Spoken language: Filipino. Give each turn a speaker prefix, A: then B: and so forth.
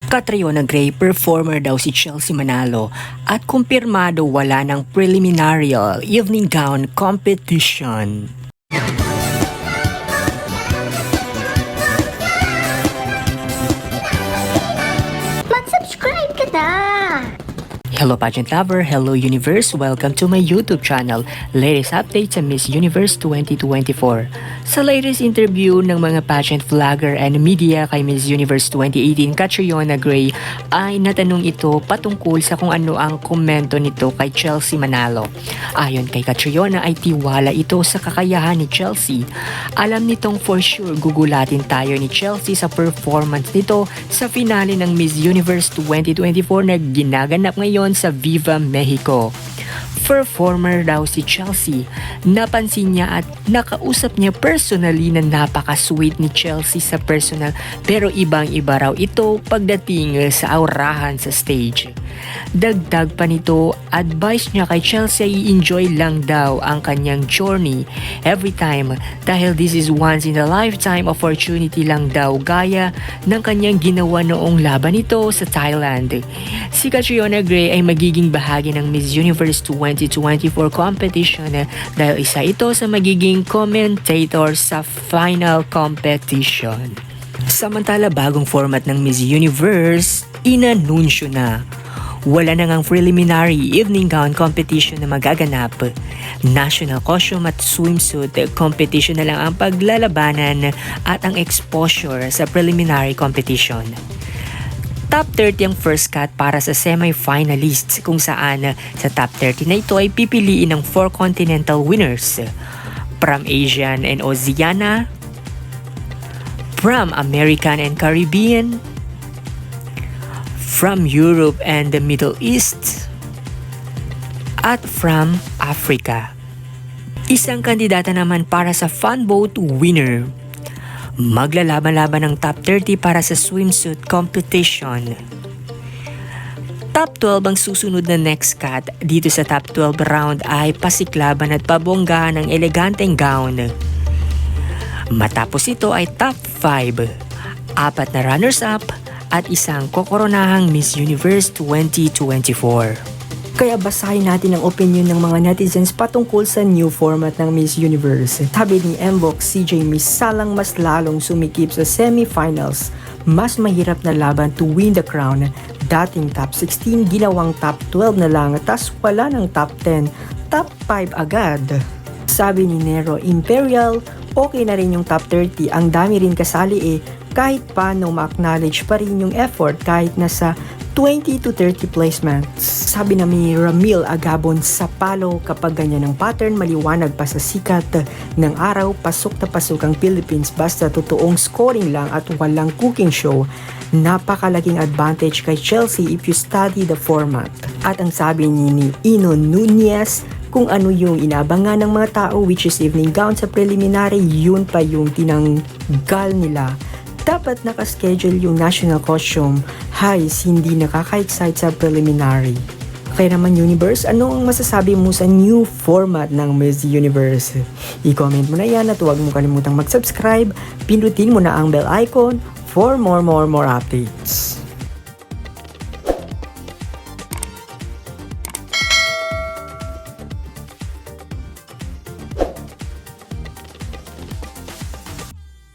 A: Catriona Gray, performer daw si Chelsea Manalo at kumpirmado wala ng preliminary evening gown competition.
B: Mag-subscribe ka na!
A: Hello pageant lover, hello universe, welcome to my YouTube channel. Latest updates sa Miss Universe 2024. Sa latest interview ng mga pageant vlogger and media kay Miss Universe 2018, Catriona Gray ay natanong ito patungkol sa kung ano ang komento nito kay Chelsea Manalo. Ayon kay Catriona ay tiwala ito sa kakayahan ni Chelsea. Alam nitong for sure gugulatin tayo ni Chelsea sa performance nito sa finale ng Miss Universe 2024 na ginaganap ngayon sa Viva Mexico. Performer daw si Chelsea. Napansin niya at nakausap niya personally na napaka-sweet ni Chelsea sa personal, pero ibang-iba raw ito pagdating sa aurahan sa stage. Dagdag pa nito, advice niya kay Chelsea ay enjoy lang daw ang kanyang journey every time dahil this is once in a lifetime opportunity lang daw gaya ng kanyang ginawa noong laban nito sa Thailand. Si Catriona Gray ay magiging bahagi ng Miss Universe 2024 competition dahil isa ito sa magiging commentator sa final competition. Samantala, bagong format ng Miss Universe, inanunsyo na. Wala na ngang preliminary evening gown competition na magaganap. National costume at swimsuit competition na lang ang paglalabanan at ang exposure sa preliminary competition. Top 30 ang first cut para sa semi-finalists kung saan sa top 30 na ito ay pipiliin ng 4 continental winners from Asian and Oceania, from American and Caribbean, from Europe and the Middle East, at from Africa. Isang kandidata naman para sa fan vote winner. Maglalaban-laban ng top 30 para sa swimsuit competition. Top 12 ang susunod na next cut. Dito sa top 12 round ay pasiklaban at pabonggahan ng eleganteng gown. Matapos ito ay top 5, 4 na runners-up at isang kokoronahang Miss Universe 2024. Kaya basahin natin ang opinion ng mga netizens patungkol sa new format ng Miss Universe. Sabi ni Mbox, CJ Miss Salang mas lalong sumikip sa semifinals. Mas mahirap na laban to win the crown. Dating top 16, ginawang top 12 na lang, tas wala ng top 10, top 5 agad. Sabi ni Nero Imperial, okay na rin yung top 30, ang dami rin kasali kahit paano ma-acknowledge pa rin yung effort kahit nasa 20 to 30 placements. Sabi na ni Ramil Agabon, sa palo kapag ganyan ang pattern, maliwanag pa sa sikat ng araw, pasok na pasok ang Philippines basta totoong scoring lang at walang cooking show. Napakalaking advantage kay Chelsea if you study the format. At ang sabi ni Ino Nunez, kung ano yung inabangan ng mga tao which is evening gown sa preliminary, yun pa yung tinanggal nila. Dapat nakaschedule yung national costume. Hindi nakaka-excite sa preliminary. Kaya naman Universe, ano ang masasabi mo sa new format ng Miss Universe? I-comment mo na yan at huwag mo kalimutang mag-subscribe. Pindutin mo na ang bell icon for more updates.